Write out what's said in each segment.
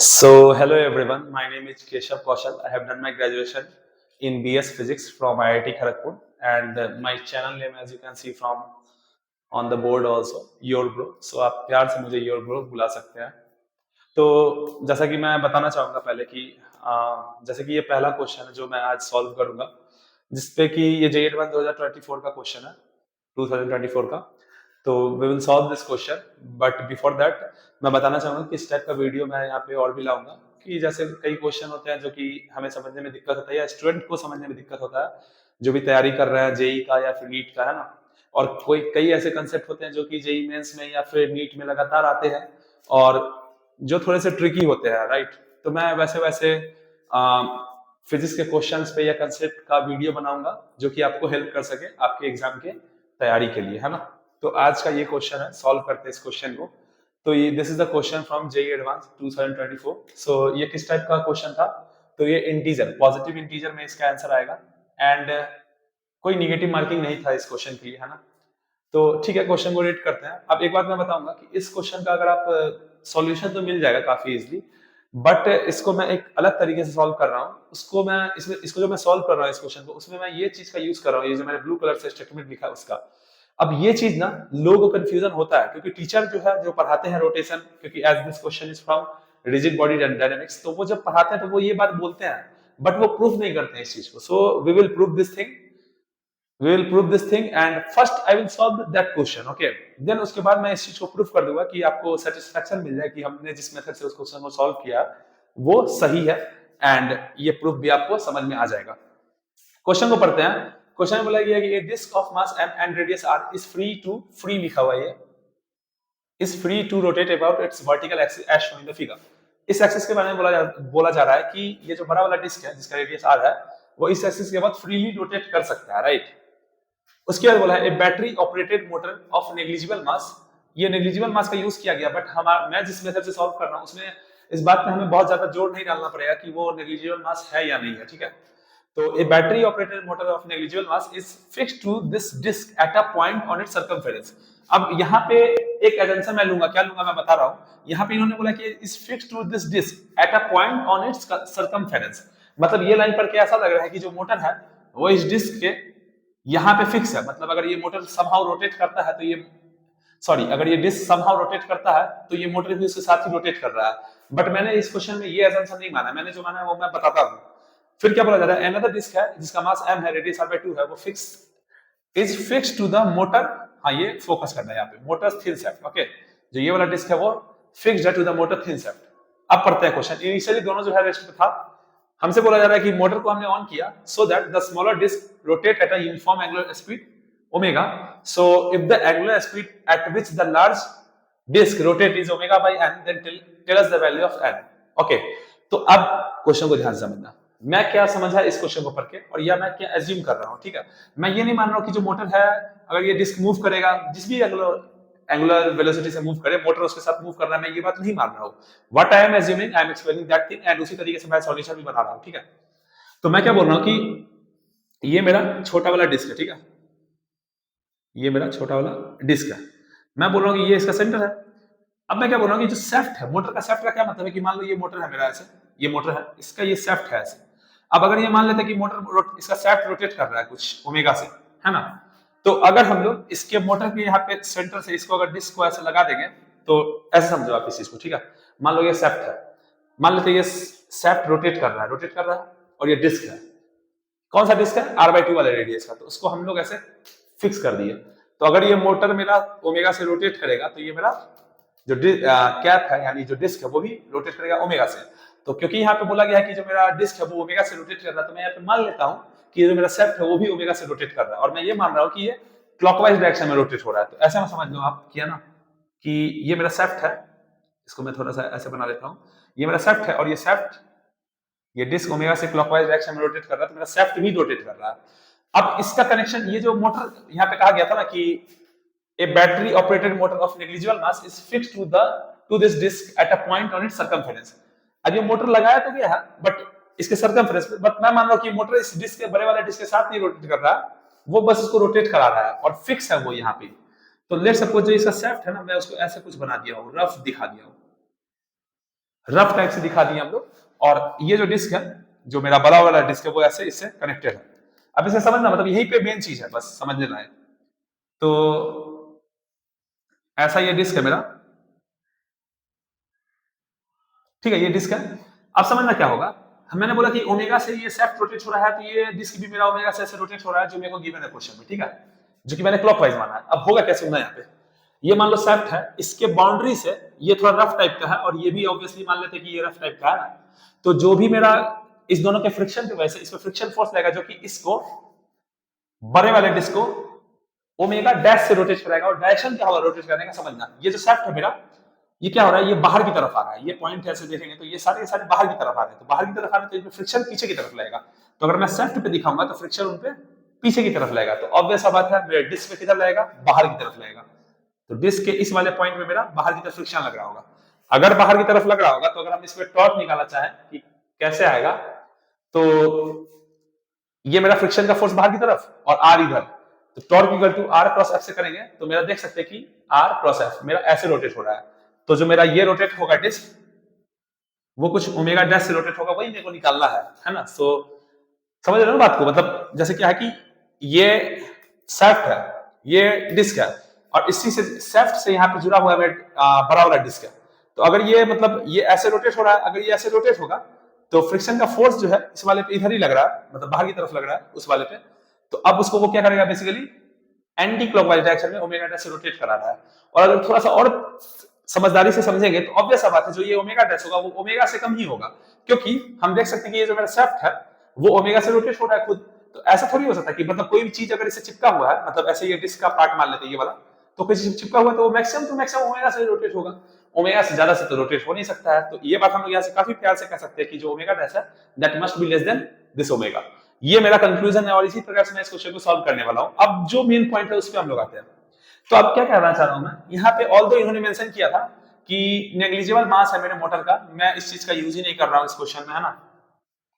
Hello everyone. My name is Keshav Kaushal. I have done my graduation in BS Physics from IIT Kharagpur, and my channel name, as you can see from on the board also, Your Bro. So आप प्यार से मुझे Your Bro बुला सकते हैं. तो जैसा कि मैं बताना चाहूंगा पहले कि जैसे कि ये पहला क्वेश्चन है जो मैं आज सॉल्व करूंगा, जिसपे कि ये JED1 2024 का क्वेश्चन है, 2024 का. तो we will solve this question, but before that मैं बताना चाहूंगा कि इस टाइप का वीडियो मैं यहाँ पे और भी लाऊंगा कि जैसे कई क्वेश्चन होते हैं जो कि हमें समझने में दिक्कत होता है या स्टूडेंट को समझने में दिक्कत होता है, जो भी तैयारी कर रहे हैं जेई का या फिर नीट का, है ना. और कई ऐसे कंसेप्ट होते हैं जो कि जेई मेंस में या फिर नीट में लगातार आते हैं और जो थोड़े से ट्रिकी होते हैं, राइट. तो मैं वैसे वैसे फिजिक्स के क्वेश्चंस पे या कंसेप्ट का वीडियो बनाऊंगा जो कि आपको हेल्प कर सके आपके एग्जाम के तैयारी के लिए, है ना. तो आज का ये क्वेश्चन है, सॉल्व करते हैं इस क्वेश्चन को. तो ये this is the question from JEE advance 2024. So ये किस टाइप का क्वेश्चन था? तो ये इंटीजर, पॉजिटिव इंटीजर में इसका आंसर आएगा, एंड कोई निगेटिव मार्किंग नहीं था इस क्वेश्चन के लिए, है ना. तो ठीक है, क्वेश्चन को रीड करते हैं. अब एक बात मैं बताऊंगा कि इस क्वेश्चन का अगर आप सॉल्यूशन तो मिल जाएगा काफी इजीली, बट इसको मैं एक अलग तरीके से सॉल्व कर रहा हूँ. उसको मैं इसको जो मैं सॉल्व कर रहा हूँ इस क्वेश्चन को, उसमें मैं ये चीज का यूज कर रहा हूँ, ये जो मैंने ब्लू कलर से स्टेटमेंट लिखा है उसका. अब ये चीज ना लोगों को कंफ्यूजन होता है क्योंकि टीचर जो है जो पढ़ाते हैं रोटेशन, क्योंकि as this question is from rigid body dynamics, तो वो जब पढ़ाते हैं तो वो ये बात बोलते हैं, बट वो प्रूफ नहीं करते हैं इस चीज को. So we will prove this thing, we will prove this thing, and first I will solve that question, okay. then उसके बाद मैं इस चीज को प्रूफ कर दूंगा कि आपको सेटिस्फेक्शन मिल जाए कि हमने जिस मेथड से उस क्वेश्चन को सॉल्व किया वो सही है, एंड ये प्रूफ भी आपको समझ में आ जाएगा. क्वेश्चन को पढ़ते हैं. क्वेश्चन में बोला गया कि a disk of mass m and radius r is free लिखा हुआ है, ये is free to rotate about its vertical axis as shown in the figure. इस एक्सिस के बारे में बोला जा रहा है कि ये जो बड़ा वाला डिस्क है जिसका रेडियस r है, वो इस एक्सिस के बाद फ्रीली रोटेट कर सकता है, राइट. उसके बाद बोला है a battery operated motor of negligible mass. ये नेग्लिजिबल मास का यूज किया गया, बट मैं जिस मेथड से सॉल्व कर रहा हूं उसमें इस बात पे हमें बहुत ज्यादा जोर नहीं डालना पड़ेगा कि वो नेग्लिजिबल मास है या नहीं है, ठीक है. तो a battery operated motor of negligible mass is fixed to this disc at a point on its circumference. अब यहाँ पे एक एजेंशन मैं लूंगा, क्या लूंगा मैं बता रहा हूँ. यहाँ पे इन्होंने बोला कि is fixed to this disc at a point on its circumference. मतलब ये लाइन पर ऐसा लग रहा है कि जो मोटर है वो इस डिस्क के यहाँ पे फिक्स है. मतलब अगर ये मोटर समहाउ रोटेट करता है तो ये, सॉरी, अगर ये डिस्क समहाउ रोटेट करता है तो ये मोटर भी उसके साथ ही रोटेट कर रहा है. बट मैंने इस क्वेश्चन में ये असम्पशन नहीं माना, मैंने जो माना है वो मैं बताता हूँ. फिर क्या बोला जा रहा है, अनदर डिस्क है जिसका मास m है, रेडियस r/2 है, वो fix is fixed to the motor. हाँ, ये फोकस करना है यहाँ पे, मोटर थिन शाफ्ट, ओके. जो ये वाला डिस्क है वो फिक्स्ड है to the motor thin shaft. अब पढ़ते हैं क्वेश्चन. इनिशियली दोनों जो है रेस्ट पे था. हमसे बोला जा रहा है कि मोटर को हमने ऑन किया so that the smaller disc rotate at a uniform angular speed omega. So if the angular speed at which the large disc rotate is omega by n, then tell us the value of n, okay. तो अब question को ध्यान से समझना. मैं क्या समझा इस क्वेश्चन को पढ़ के, और या मैं क्या एज्यूम कर रहा हूं, ठीक है. मैं ये नहीं मान रहा हूं कि जो मोटर है अगर ये डिस्क मूव करेगा, जिस भी एंगुलर वेलोसिटी से मूव करे, मोटर उसके साथ मूव कर रहा है, मैं ये बात नहीं मान रहा हूं. What I am assuming, I am explaining that thing, and उसी तरीके से मैं सॉल्यूशन भी बना रहा हूं, ठीक है. तो मैं क्या बोल रहा हूं कि ये मेरा छोटा वाला डिस्क है, ठीक है. ये मेरा छोटा वाला डिस्क है. मैं बोल रहा हूं कि ये इसका सेंटर है. अब मैं क्या बोल रहा हूं कि जो शाफ्ट है, मोटर का शाफ्ट का क्या मतलब है कि मान लो ये मोटर है मेरा, ऐसे ये मोटर है, इसका ये शाफ्ट है ऐसे. अब अगर ये मान लेते हैं कि मोटर इसका शाफ्ट रोटेट कर रहा है कुछ ओमेगा से, है ना. तो अगर हम लोग इसके मोटर के यहाँ पे सेंटर से इसको अगर डिस्क को ऐसे लगा देंगे, तो ऐसे समझो आप इस चीज को, ठीक है. मान लो ये शाफ्ट है, मान लेते ये शाफ्ट रोटेट कर रहा है, और ये डिस्क है. कौन सा डिस्क है? r/2 वाले रेडियस का. तो उसको हम लोग ऐसे फिक्स कर दिए. तो अगर ये मोटर मेरा ओमेगा से रोटेट करेगा तो ये मेरा जो कैप है यानी जो डिस्क है वो भी रोटेट करेगा ओमेगा से. तो क्योंकि यहाँ पे बोला गया है कि जो मेरा डिस्क है वो ओमेगा से रोटेट कर रहा है, तो मैं यहाँ पे मान लेता हूँ कि जो मेरा शाफ्ट है वो भी ओमेगा से रोटेट कर रहा है, और मैं ये मान रहा हूँ कि ये क्लॉकवाइज डायरेक्शन में रोटेट हो रहा है. तो ऐसा में समझ लो आप किया ना कि ये मेरा शाफ्ट है, इसको मैं थोड़ा सा ऐसे बना लेता हूँ. ये मेरा शाफ्ट है और ये शाफ्ट, ये डिस्क ओमेगा से क्लॉकवाइज डायरेक्शन में रोटेट कर रहा है, तो मेरा शाफ्ट भी रोटेट कर रहा है. अब इसका कनेक्शन, ये जो मोटर यहाँ पे कहा गया था ना कि a battery operated motor of negligible mass is fixed to this disc at a point on its circumference. अब ये मोटर लगाया तो गया है बट इसके सर्कमफेरेंस पे, बट मैं मान रहा हूं कि मोटर इस डिस्क के बड़े वाले डिस्क के साथ नहीं रोटेट कर रहा, वो बस इसको रोटेट करा रहा है और फिक्स है वो यहाँ पे. तो लेट सपोज जो इसका शाफ्ट है ना, मैं उसको ऐसे कुछ बना दिया हूँ, रफ दिखा दिया हूँ. रफ टाइप से दिखा दिए हम लोग। और ये जो डिस्क है, जो मेरा बड़ा वाला डिस्क है, वो ऐसे इससे कनेक्टेड है। अब इसे समझना, मतलब यही पे मेन चीज है, बस समझ लेना है। तो ऐसा ये डिस्क है मेरा, ठीक है, ये डिस्क है। अब समझना क्या होगा, मैंने बोला कि ओमेगा से ये सेफ्ट रोटेट हो रहा है, तो ये डिस्क भी मेरा ओमेगा से ऐसे रोटेट हो रहा है, जो मेरे को गिवन है क्वेश्चन में, ठीक है, जो कि मैंने क्लॉकवाइज माना है। अब होगा कैसे, होना यहाँ पे, ये मान लो सेफ्ट है, इसके बाउंड्री से ये थोड़ा रफ टाइप का है, और ये भी ऑब्वियसली मान लेते हैं कि ये रफ टाइप का है। तो जो भी मेरा इस दोनों के फ्रिक्शन की वजह से इसमें फ्रिक्शन फोर्स लगेगा, जो कि इसको बड़े वाले डिस्क को ओमेगा डैश से रोटेट कराएगा। और डायरेक्शन क्या होगा रोटेट करने का, समझना। ये जो सेफ्ट है मेरा, ये क्या हो रहा है, ये बाहर की तरफ आ रहा है, ये पॉइंट ऐसे देखेंगे तो ये सारे के सारे बाहर की तरफ आ रहे हैं। तो बाहर की तरफ आ रहे हैं तो फ्रिक्शन पीछे की तरफ लगेगा। तो अगर मैं सेफ्ट पे दिखाऊंगा तो फ्रिक्शन उन पे पीछे की तरफ लगेगा। तो ऑब्वियस बात है, मेरे डिस्क पे किधर लगेगा, बाहर की तरफ लगेगा। तो डिस्क के इस वाले पॉइंट में मेरा बाहर की तरफ फ्रिक्शन लग रहा होगा। अगर बाहर की तरफ लग रहा होगा, तो अगर हम इसमें टॉर्क निकालना चाहें कि कैसे आएगा, तो ये मेरा फ्रिक्शन का फोर्स बाहर की तरफ और आर इधर, तो torque equal to r cross f से करेंगे तो मेरा देख सकते हैं कि आर क्रॉस एफ मेरा ऐसे रोटेट हो रहा है। तो जो मेरा ये रोटेट होगा डिस्क, वो कुछ ओमेगा डैश से रोटेट होगा, वही मेरे को निकालना है ना। सो समझ रहे हो बात को, मतलब जैसे क्या है कि ये सेफ्ट है, ये डिस्क है, और इसी से सेफ्ट से यहाँ पे जुड़ा हुआ है बड़ा वाला डिस्क है। तो अगर ये मतलब ये ऐसे रोटेट हो रहा है, अगर ये ऐसे रोटेट होगा, तो फ्रिक्शन का फोर्स जो है इस वाले पे इधर ही लग रहा है, मतलब बाहर की तरफ लग रहा है उस वाले पे। तो अब उसको वो क्या करेगा, बेसिकली एंटी क्लॉकवाइज डायरेक्शन में ओमेगा डैश से रोटेट करा रहा है। और अगर थोड़ा सा और समझदारी से समझेंगे तो ऑब्वियस बात है, जो ये ओमेगा डैश होगा वो ओमेगा से कम ही होगा, क्योंकि हम देख सकते हैं कि ये जो मेरा सेफ्ट है वो ओमेगा से रोटेट हो रहा है खुद। तो ऐसा थोड़ी हो सकता कि मतलब कोई भी चीज अगर इससे चिपका हुआ है, मतलब ऐसे ये डिस्क का पार्ट मान लेते हैं ये वाला, तो कोई चीज चिपका हुआ है तो मैक्सिमम टू मैक्सिमम ओमेगा से रोटेट होगा, ओमेगा से ज्यादा से तो रोटेट हो नहीं सकता है। तो ये बात हम लोग यहाँ से काफी प्यार से कह सकते हैं कि जो ओमेगा डैश है that must be less than this omega. ये मेरा कंक्लूजन है, और इसी प्रकार से मैं इस क्वेश्चन को सॉल्व करने वाला हूं। अब जो मेन पॉइंट है उस पर हम लोग आते हैं। तो अब क्या कहना चाह रहा हूं मैं यहाँ पे, ऑल्दो इन्होंने मेंशन किया था कि नेग्लिजिबल मास है मेरे मोटर का, मैं इस चीज का यूज ही नहीं कर रहा हूं इस क्वेश्चन में, है ना।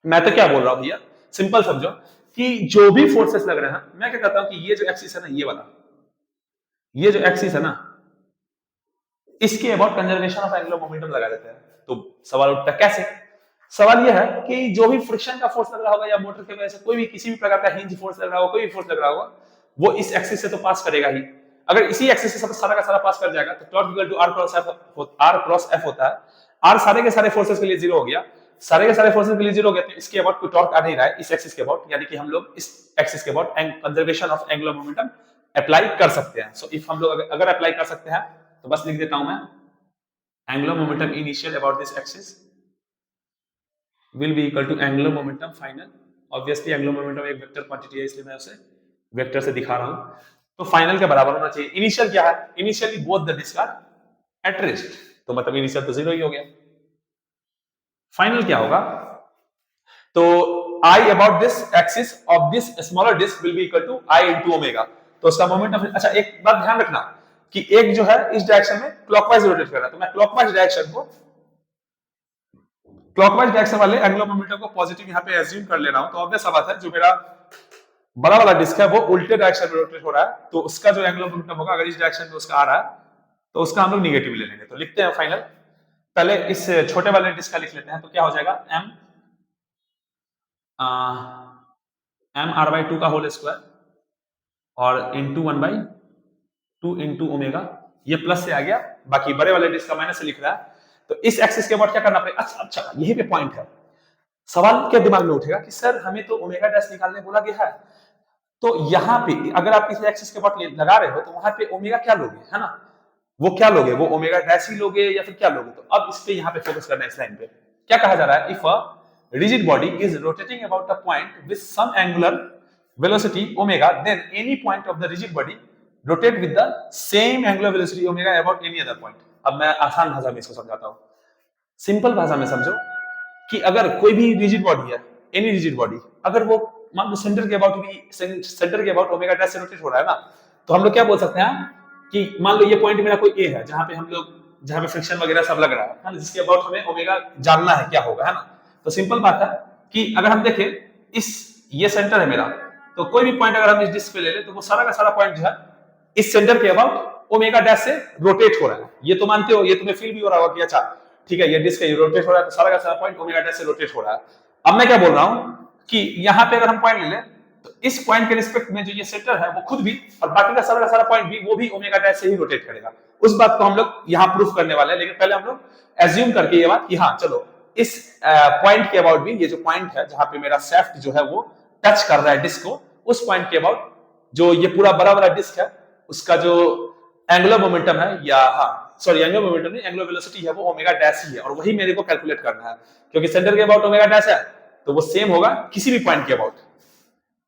मैं तो क्या बोल रहा हूं भैया, सिंपल समझो कि जो भी फोर्सेस लग रहे हैं, मैं क्या कहता हूं कि ये जो एक्सिस है ना, ये वाला, ये जो एक्सिस है ना, इसके about conservation of angular momentum लगा देते हैं। तो सवाल उठता है कैसे। सवाल यह है कि जो भी फ्रिक्शन का फोर्स लग रहा होगा या मोटर की वजह से कोई भी किसी भी प्रकार का हिंज फोर्स लग रहा होगा, कोई भी फोर्स लग रहा होगा, वो इस एक्सिस से तो पास करेगा ही। अगर इसी एक्सिस से सब सारा का सारा पास कर जाएगा तो torque equal to r cross f होता है। आर सारे के सारे फोर्सेस के लिए जीरो हो गया, सारे के सारे फोर्सेस के लिए जीरो हो गया, तो इसके अबाउट कोई टॉर्क आ नहीं रहा है इस एक्सिस के अबाउट, यानी कि हम लोग इस एक्सिस के about conservation of angular momentum apply कर सकते हैं। सो इफ हम लोग अगर अप्लाई कर सकते हैं तो बस लिख देता हूं मैं, angular momentum initial about this axis will be equal to angular momentum final। obviously angular momentum एक वेक्टर क्वांटिटी है, इसलिए मैं उसे वेक्टर से दिखा रहा हूं। तो फाइनल के बराबर होना चाहिए। इनिशियल क्या है, initially both the disc are at rest, तो मतलब इनिशियल तो जीरो ही हो गया। फाइनल क्या होगा, तो I about this axis of this smaller disk will be equal to I into omega। तो उसका मोमेंटम, अच्छा एक बात ध्यान रखना कि एक जो है इस डायरेक्शन में क्लॉकवाइज रोटेट कर रहा है, तो मैं क्लॉकवाइज डायरेक्शन वाले एंगुलर मोमेंटम को पॉजिटिव यहाँ पे एज्यूम कर ले रहा हूं। तो ऑब्वियस बात है, जो मेरा बड़ा वाला डिस्क है वो उल्टे डायरेक्शन में रोटेट हो रहा है, तो उसका जो एंगुलर मोमेंटम होगा अगर इस डायरेक्शन में उसका आ रहा है तो उसका हम लोग निगेटिव ले लेंगे। तो लिखते हैं फाइनल, पहले इस छोटे वाले डिस्क का लिख लेते हैं। तो क्या हो जाएगा, एम आर बाई टू का होल स्क्वायर और इंटू 1/2 इंटू ओमेगा, ये प्लस से आ गया, बाकी बड़े वाले डिस्क का माइनस से लिख रहा है। तो इस एक्सिस के बाद क्या करना पड़ेगा, अच्छा यही पे पॉइंट है। सवाल क्या दिमाग में उठेगा कि सर हमें तो ओमेगा डैश निकालने बोला गया है, तो यहाँ पे अगर आप इस एक्सिस के बाद लगा रहे हो तो वहां पे ओमेगा क्या लोगे, है ना, वो क्या लोगे, वो ओमेगा डैश ही लोगे या फिर क्या लोगे। तो अब इस पे यहाँ पे फोकस करना है, इस लाइन पे क्या कहा जा रहा है, if a rigid body is rotating about a point with some angular velocity omega, then any point of the rigid body rotate with the same angular velocity omega about any other point. अब मैं आसान भाषा में इसको समझाता हूं, simple भाषा में समझो कि अगर कोई भी रिजिड बॉडी है, एनी रिजिड बॉडी, अगर वो मान लो सेंटर के अबाउट ओमेगा डैश से रोटेट हो रहा है ना, तो हम लोग क्या बोल सकते हैं कि मान लो ये पॉइंट मेरा कोई ए है जहां पे हम लोग, जहां पे फ्रिक्शन वगैरह सब लग रहा है ना, जिसके अबाउट हमें ओमेगा जानना है क्या होगा, है ना। तो सिंपल बात है कि अगर हम देखें इस, ये सेंटर है मेरा, तो कोई भी पॉइंट अगर हम इस डिस्क पे ले ले तो वो सारा का सारा पॉइंट जो है इस सेंटर के अबाउट ओमेगा डैश से रोटेट हो रहा है। ये तो मानते हो, ये तुम्हें फील भी हो रहा होगा कि अच्छा ठीक है, ये डिस्क है, ये रोटेट हो रहा है, तो सारा का सारा पॉइंट ओमेगा डैश से रोटेट हो रहा है। अब मैं क्या बोल रहा हूं कि यहाँ पे अगर हम पॉइंट ले लें तो इस पॉइंट के रिस्पेक्ट में जो ये सेंटर है वो खुद भी और बाकी का सारा पॉइंट भी वो भी ओमेगा डैश से ही रोटेट करेगा। उस बात को हम लोग यहाँ प्रूफ करने वाले हैं, लेकिन पहले हम लोग एज्यूम करके ये बात कि हाँ चलो इस पॉइंट के अबाउट भी, ये जो पॉइंट है जहां पे मेरा शेफ्ट जो है वो टच कर रहा है डिस्क को, उस पॉइंट के अबाउट जो ये पूरा बड़ा वाला डिस्क है उसका जो एंगुलर मोमेंटम है, या हाँ सॉरी एंगुलर मोमेंटम नहीं, एंगुलर वेलोसिटी है, वो ओमेगा डैश ही है, और वही मेरे को कैलकुलेट करना है क्योंकि सेंटर के अबाउट ओमेगा डैश है, तो वो सेम होगा किसी भी पॉइंट के अबाउट।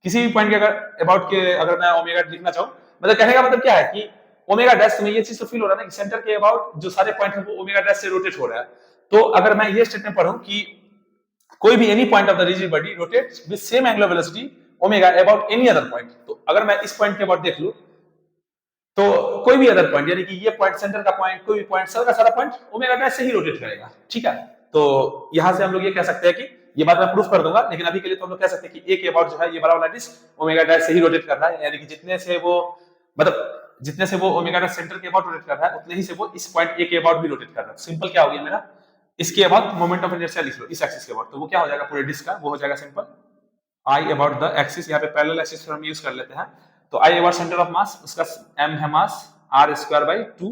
किसी भी पॉइंट के अबाउट के अगर मैं ओमेगा लिखना चाहूं, मतलब कहने का मतलब क्या है कि ओमेगा डैश में ये चीज तो फील हो रहा है ना कि सेंटर के अबाउट जो सारे पॉइंट है वो ओमेगा डैश से रोटेट हो रहा है। तो अगर मैं ये स्टेटमेंट पढ़ूं कि कोई भी any point of the rigid body rotates with same angular velocity omega about any other point, तो अगर मैं इस पॉइंट के अबाउट देख लूं तो कोई भी अदर पॉइंट, यानी कि ये पॉइंट सेंटर का पॉइंट, कोई भी पॉइंट सारा पॉइंट ओमेगा डैश से ही रोटेट करेगा, ठीक है। तो यहां से हम लोग ये कह सकते हैं कि ये बात मैं प्रूफ कर दूंगा, लेकिन अभी के लिए तो हम लोग कह सकते हैं कि ए के अबाउट जो है ये बड़ा वाला डिस्क ओमेगा डैश से ही रोटेट कर रहा है, यानी कि जितने से वो ओमेगा डैश सेंटर के अबाउट रोटेट कर रहा है उतने ही से वो इस पॉइंट ए के अबाउट भी रोटेट कर रहा है। सिंपल क्या हो गया मेरा, इसके अबाउट मोमेंट ऑफ इनर्शिया लिख लो, इस एक्सिस के अबाउट, तो वो क्या हो जाएगा पूरे डिस्क का, वो हो जाएगा simple I about the axis, यहाँ पे पैरेलल एक्सिस हम यूज कर लेते हैं, तो I about centre of mass, उसका एम है mass r square by 2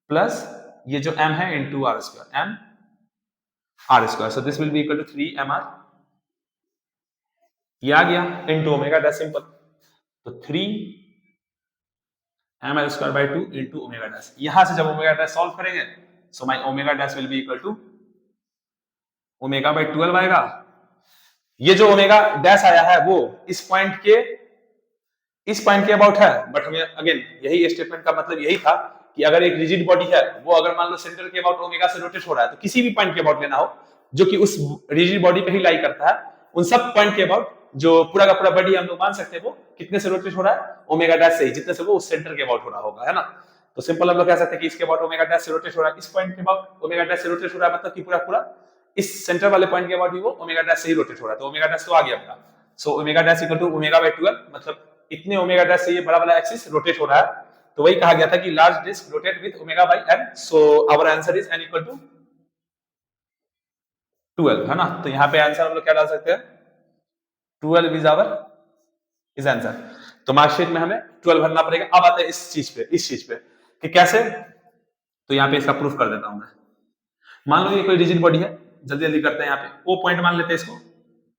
plus ये जो m है into r square, m r square, so this will be equal to 3 mr, ये आ गया इनटू ओमेगा डैश, सिंपल, तो 3 mr square by 2 into omega dash. यहां से जब ओमेगा डैश सॉल्व करेंगे so my omega dash will be equal to omega by 12 आएगा। ये जो ओमेगा डैश आया है वो इस पॉइंट के अबाउट है, बट हमें अगेन यही स्टेटमेंट का मतलब यही था कि अगर एक रिजिड बॉडी है वो अगर मान लो सेंटर के अबाउट ओमेगा से रोटेट हो रहा है, तो किसी भी पॉइंट के अबाउट लेना हो जो कि उस रिजिड बॉडी पे ही लाई करता है, उन सब पॉइंट के अबाउट जो पूरा का पूरा बॉडी हम लोग मान सकते हैं वो कितने से रोटेट हो रहा है, ओमेगा डैश से ही, जितने से वो उस सेंटर के अबाउट हो रहा होगा, है ना। तो सिंपल हम लोग कह सकते हैं कि इसके अबाउट ओमेगा डैश से रोटेट हो रहा है, इस पॉइंट के अबाउट ओमेगा डैश से रोटेट हो रहा है, मतलब कि पूरा पूरा इस सेंटर वाले पॉइंट के अबाउट भी वो ओमेगा डैश से ही रोटेट हो रहा है, तो ओमेगा डैश तो आ गया अपना, so omega dash equal to omega by 12, मतलब इतने ओमेगा डैश से ये बड़ा वाला एक्सिस रोटेट हो रहा है, तो वही कहा गया था कि large disc rotate with omega by n, so our answer is n equal to 12, है ना। तो यहाँ पे आंसर हम लोग क्या डाल सकते हैं, 12 इज आंसर। तो मार्कशीट में हमें 12 भरना पड़ेगा। अब आते हैं इस चीज पे कि कैसे, तो यहाँ पे इसका प्रूफ कर देता हूं मैं। मान लो ये कोई रिजिड बॉडी है, जल्दी जल्दी करते हैं, यहाँ पे ओ पॉइंट मान लेते हैं इसको,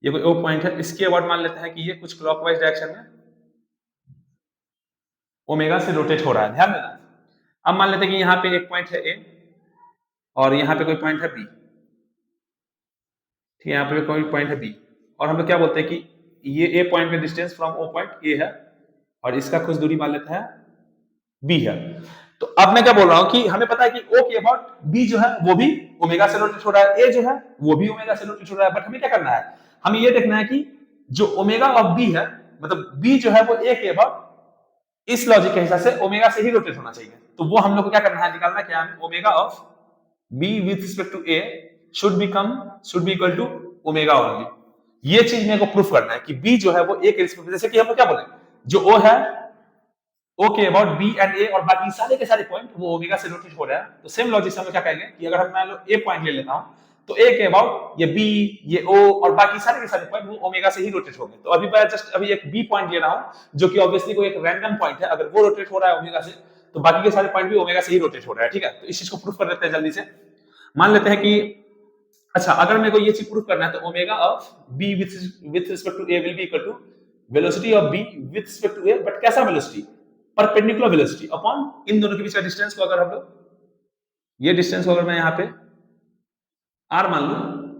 ये कोई ओ पॉइंट है, इसके अबाउट मान लेते हैं कि ये कुछ क्लॉकवाइज डायरेक्शन में ओमेगा से रोटेट हो रहा है, ध्यान देना। अब मान लेते हैं कि यहाँ पे एक पॉइंट है ए और यहाँ पे कोई पॉइंट है बी, ठीक है, यहाँ पे कोई पॉइंट है बी, और हम लोग क्या बोलते हैं कि ये ए पॉइंट का distance from O point A है और इसका कुछ दूरी मान लेते हैं बी है। तो अब मैं क्या बोल रहा हूं कि हमें पता है कि ओ के अबाउट बी जो है वो भी ओमेगा से रोटेट हो रहा है, ए जो है वो भी ओमेगा से रोटेट हो रहा है, बट हमें क्या करना है, हमें ये देखना है कि जो ओमेगा ऑफ बी है, मतलब बी जो है वो ए के अबाउट इस लॉजिक के हिसाब से ओमेगा से ही रोटेट होना चाहिए, तो वो हम लोग को क्या करना है, निकालना क्या है, omega of B with respect to A should be equal to omega only. ये चीज मेरे को प्रूफ करना है कि बी जो है वो ए के रिस्पेक्ट, जैसे कि हम लोग क्या बोले, जो ओ है ओ के अबाउट बी एंड ए और बाकी सारे के सारे पॉइंट वो ओमेगा से रोटेट हो रहा है, तो सेम लॉजिक से हम क्या कहेंगे कि अगर हम मान लो ए पॉइंट ले लेता हूं तो ए के अबाउट ये बी, ये ओ और बाकी सारे के सारे पॉइंट वो ओमेगा से ही रोटेट होंगे। तो अभी मैं जस्ट अभी एक बी पॉइंट ले रहा हूं जो कि ऑब्वियसली कोई एक रैंडम पॉइंट है, अगर वो रोटेट हो रहा है ओमेगा से तो बाकी के सारे पॉइंट भी ओमेगा से ही रोटेट हो रहा है, ठीक है। तो इस चीज को प्रूफ कर देते हैं जल्दी से। मान लेते हैं कि अच्छा अगर मेरे को ये चीज प्रूफ करना है तो omega of B with respect to A will be equal to velocity of B with respect to A, but कैसा वेलोसिटी, परपेंडिकुलर वेलोसिटी अपॉन इन दोनों के बीच का डिस्टेंस को, अगर हम लोग ये डिस्टेंस को अगर मैं यहाँ पे r मान लूं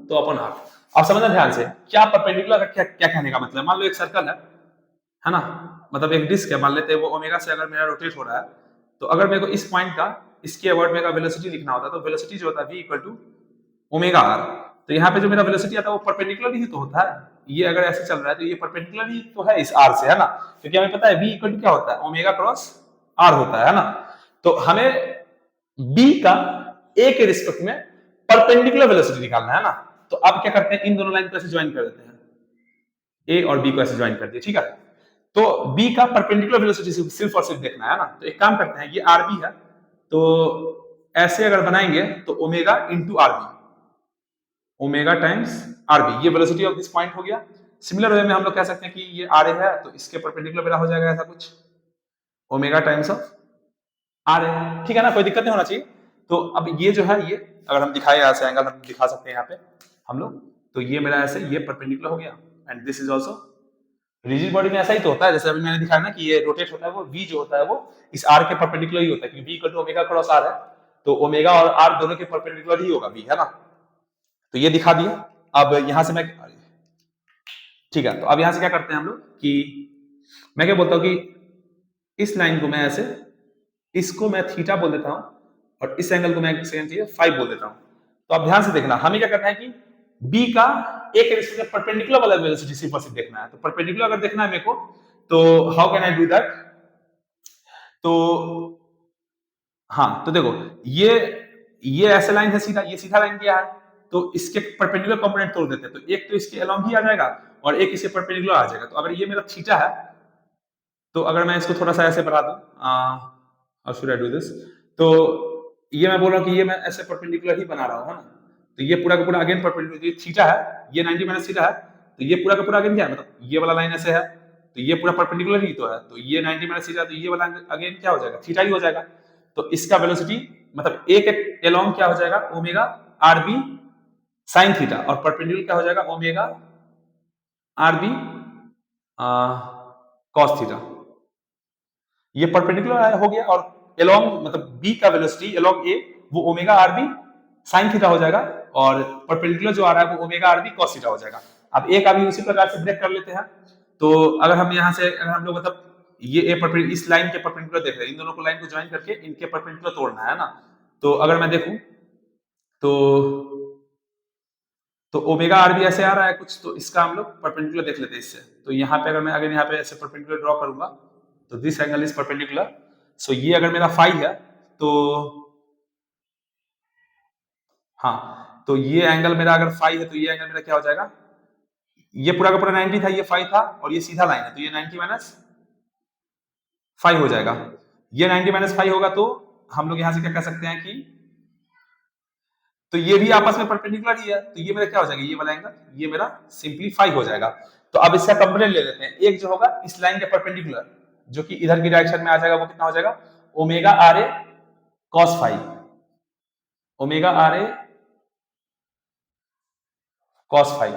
तो अपॉन r। अब समझना ध्यान से, क्या परपेंडिकुलर का क्या कहने का मतलब, मान लो एक सर्कल है ना, मतलब एक डिस्क है, मान लेते हैं वो ओमेगा से अगर मेरा रोटेट हो रहा है, तो अगर मेरे को इस पॉइंट का इसके अबाउट मेरा वेलोसिटी लिखना होता है, तो वेलोसिटी जो होता है v equal to omega r, तो यहाँ पे जो मेरा वेलोसिटी आता है वो परपेंडिकुलर ही तो होता है, ये अगर ऐसे चल रहा है तो ये परपेंडिकुलर ही तो है इस r से, है ना, क्योंकि हमें पता है v इक्वल टू क्या होता है, ओमेगा क्रॉस r होता है ना। तो हमें b का a के रिस्पेक्ट में परपेंडिकुलर वेलोसिटी निकालना है ना, तो अब क्या करते हैं, इन दोनों लाइन को ऐसे ज्वाइन कर देते हैं, a और b को ऐसे ज्वाइन कर दिया, ठीक है। तो b का परपेंडिकुलर वेलोसिटी सिर्फ और सिर्फ देखना है ना, तो एक काम करते हैं, ये rb है, तो ऐसे अगर बनाएंगे तो omega into r b, omega times r b, ये वेलोसिटी ऑफ दिस पॉइंट हो गया। सिमिलर वे में हम लोग कह सकते हैं कि ये आर ए है तो इसके परपेंडिकुलर मेरा हो जाएगा ऐसा कुछ, omega times of R A, ठीक है ना, कोई दिक्कत नहीं होना चाहिए। तो अब ये जो है, ये अगर हम दिखाए ऐसे एंगल हम दिखा सकते हैं यहाँ पे हम लोग, तो ये मेरा ऐसे ये परपेंडिकुलर हो गया and this is also rigid body में ऐसा ही तो होता है, जैसे अभी मैंने दिखाया ना कि ये रोटेट होता है, वो v जो होता है वो इस r के परपेंडिकुलर ही होता है, क्योंकि v equal to omega cross r है, तो ओमेगा और r दोनों के परपेंडिकुलर ही होगा v, है ना। तो ये दिखा दिया। अब यहां से मैं, ठीक है, तो अब यहां से क्या करते हैं हम लोग कि मैं क्या बोलता हूं कि इस लाइन को मैं ऐसे, इसको मैं थीटा बोल देता हूं और इस एंगल को मैं सेकंड 5 बोल देता हूं। तो अब ध्यान से देखना, हमें क्या करना है कि b का a के रिस्पेक्ट में परपेंडिकुलर वाला वेलोसिटी सिर्फ और सिर्फ देखना है। तो परपेंडिकुलर अगर देखना है मेरे को, तो how can I do that? तो हाँ, तो देखो ये ऐसा लाइन है सीधा, ये सीधा लाइन क्या है, तो इसके परपेंडिकुलर कंपोनेंट तोड़ देते हैं, तो एक तो इसके अलोंग ही आ जाएगा और एक इसके परपेंडिकुलर आ जाएगा। तो अगर ये मेरा थीटा है, तो अगर मैं इसको थोड़ा सा ऐसे बढ़ा दूं, how should I do this, तो ये मैं बोल रहा हूँ कि ये मैं ऐसे परपेंडिकुलर ही बना रहा हूँ, है ना। तो ये पूरा का पूरा अगेन परपेंडिकुलर, ये थीटा है, ये 90 माइनस थीटा है, तो ये पूरा का पूरा अगेन क्या है, मतलब ये वाला लाइन ऐसे है, तो ये पूरा परपेंडिकुलर ही तो है, तो ये 90 माइनस थीटा, तो ये वाला अगेन क्या हो जाएगा, थीटा ही हो जाएगा। तो इसका वेलोसिटी मतलब ए के अलोंग क्या हो जाएगा, ओमेगा आरबी साइन थीटा, और परपेंडिकुलर क्या हो जाएगा, ओमेगा आरबी कॉस थीटा। ये परपेंडिकुलर हो गया, और अलोंग मतलब बी का वेलोसिटी अलोंग ए वो ओमेगा आरबी साइन थीटा हो जाएगा, और परपेंडिकुलर जो आ रहा है वो ओमेगा आरबी कॉस थीटा हो जाएगा। अब ए का भी उसी प्रकार से ब्रेक कर लेते हैं। तो अगर हम यहाँ से, अगर हम लोग मतलब ये ए परपेंडिकुलर इस लाइन के परपेंडिकुलर देख रहे हैं, इन दोनों को लाइन को ज्वाइन करके इनके परपेंडिकुलर तोड़ना है ना। तो अगर मैं देखूं तो ओमेगा आर भी ऐसे आ रहा है कुछ, तो इसका हम लोग परपेंडिकुलर देख लेते हैं इससे। तो यहाँ पे अगर मैं अगर यहाँ पे ऐसे परपेंडिकुलर ड्रॉ करूंगा, तो दिस एंगल इज परपेंडिकुलर, सो ये अगर मेरा फाई है, तो हाँ, तो ये एंगल मेरा अगर फाई है, तो ये एंगल मेरा क्या हो जाएगा, ये पूरा का पूरा 90 था, ये फाई था, और ये सीधा लाइन है, तो ये 90 माइनस फाई हो जाएगा। ये 90 माइनस फाई होगा, तो हम लोग यहाँ से क्या कह सकते हैं कि तो ये भी आपस में परपेंडिकुलर ही है, तो ये मेरा क्या हो जाएगा, ये वाला एंगल ये मेरा सिंपली फाई हो जाएगा। तो अब इसका कंपोनेंट ले लेते हैं, एक जो होगा इस लाइन के परपेंडिकुलर, जो कि इधर की डायरेक्शन में आ जाएगा, वो कितना हो जाएगा, omega r a cos phi, omega r a cos phi,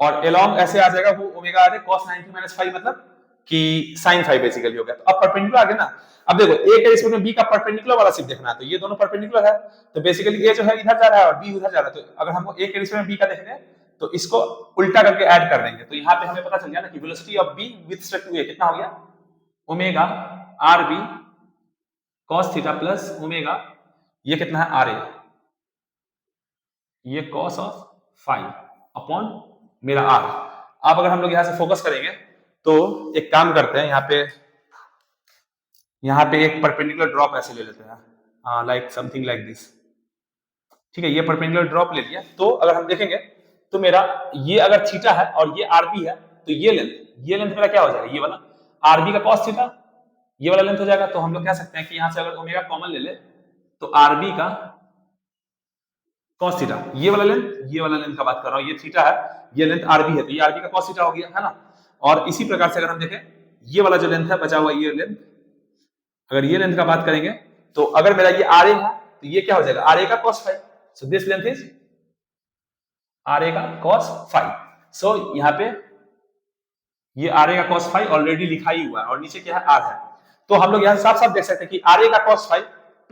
और अलोंग ऐसे आ जाएगा वो omega r a cos 90 minus phi, मतलब कि साइन फाई बेसिकली हो गया। तो अब परपेंडिकुलर आ गया ना। अब देखो ए के रिस्पेक्ट में बी का परपेंडिकुलर वाला सिर्फ देखना है, तो ये दोनों परपेंडिकुलर है, तो बेसिकली ए जो है इधर जा रहा है और बी उधर जा रहा है। तो अगर हम ए के रिस्पेक्ट में बी का देख रहे हैं, तो इसको उल्टा करके ऐड कर देंगे, तो यहाँ पे हमें पता चल गया ना कि velocity of B with respect to A कितना हो गया, omega R B cos theta plus omega, ये कितना है आर ए, ये कॉस ऑफ फाई अपॉन मेरा आर। अब अगर हम लोग यहां से फोकस करेंगे, तो एक काम करते हैं, यहाँ पे एक परपेंडिकुलर ड्रॉप ऐसे ले लेते हैं, लाइक समथिंग लाइक दिस, ठीक है, ये परपेंडिकुलर ड्रॉप ले लिया। तो अगर हम देखेंगे, तो मेरा ये अगर थीटा है और ये आरबी है, तो ये लेंथ मेरा क्या हो जाएगा, ये वाला आरबी का कॉस थीटा, ये वाला लेंथ हो जाएगा। तो हम लोग कह सकते हैं कि यहां से अगर ओमेगा कॉमन ले ले, तो आरबी का कॉस थीटा, ये वाला लेंथ का बात कर रहा हूं, ये थीटा है, ये लेंथ आरबी है, तो ये आरबी का कॉस थीटा हो गया, है ना। और इसी प्रकार से अगर हम देखें, ये वाला जो लेंथ है बचा हुआ, ये लेंथ, अगर ये लेंथ का बात करेंगे, तो अगर मेरा ये आर ए है, तो ये क्या हो जाएगा, आर ए का cos phi, so this length is R ए का कॉस फाइव। सो यहाँ पे ये आर ए का कॉस फाइव ऑलरेडी लिखा ही हुआ है, और नीचे क्या है, आर है। तो हम लोग यहाँ साफ साफ देख सकते हैं कि आर ए का कॉस फाइव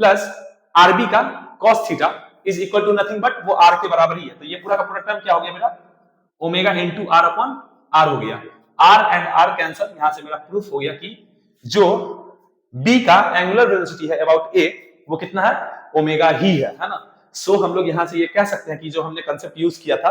प्लस आरबी का cos theta is equal to nothing but वो आर के बराबर ही है। तो ये पूरा का पूरा टर्म क्या हो गया मेरा, omega into r upon r हो गया। आर एंड आर कैंसल, यहां से मेरा प्रूफ हो गया कि जो बी का एंगुलर वेलोसिटी है अबाउट ए, वो कितना है, ओमेगा ही है ना। सो हम लोग यहां से ये कह सकते हैं कि जो हमने कंसेप्ट यूज किया था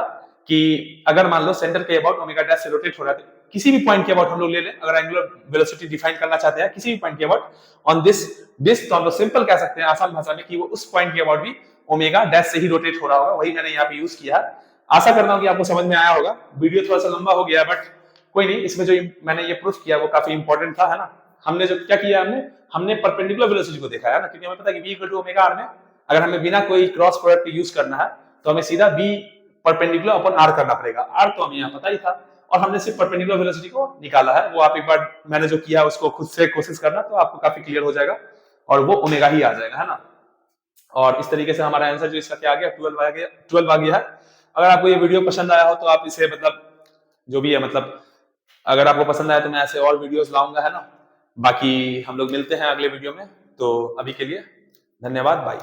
कि अगर मान लो सेंटर के अबाउट ओमेगा डैश से रोटेट हो रहा है, किसी भी पॉइंट के अबाउट हम लोग ले लें, अगर एंगुलर वेलोसिटी डिफाइन करना चाहते हैं किसी भी पॉइंट के अबाउट ऑन दिस तो हम लोग सिंपल कह सकते हैं आसान भाषा में कि वो उस पॉइंट के अबाउट भी ओमेगा डैश से ही रोटेट हो रहा होगा। वही मैंने यहाँ पे यूज किया है। आशा करता हूँ कि आपको समझ में आया होगा। वीडियो थोड़ा सा लंबा हो गया, बट कोई नहीं, इसमें जो मैंने ये प्रूफ किया वो काफी इंपॉर्टेंट था, है ना। हमने जो क्या किया, हमने परपेंडिकुलर वेलोसिटी को देखा है ना, क्योंकि हमें पता है कि v equal to omega r में अगर हमें बिना कोई क्रॉस प्रोडक्ट यूज करना है तो हमें सीधा v परपेंडिकुलर अपॉन r करना पड़ेगा। r तो हमें यहाँ पता ही था, और हमने सिर्फ परपेंडिकुलर वेलोसिटी को निकाला है। वो आप एक बार मैंने जो किया उसको खुद से कोशिश करना, तो आपको काफी क्लियर हो जाएगा, और वो ओमेगा ही आ जाएगा, है ना। और इस तरीके से हमारा आंसर जो इसका क्या आ गया, 12 आ गया है। अगर आपको ये वीडियो पसंद आया हो तो आप इसे मतलब जो भी है मतलब अगर आपको पसंद आया तो मैं ऐसे और वीडियोस लाऊंगा, है ना। बाकी हम लोग मिलते हैं अगले वीडियो में, तो अभी के लिए धन्यवाद, बाय।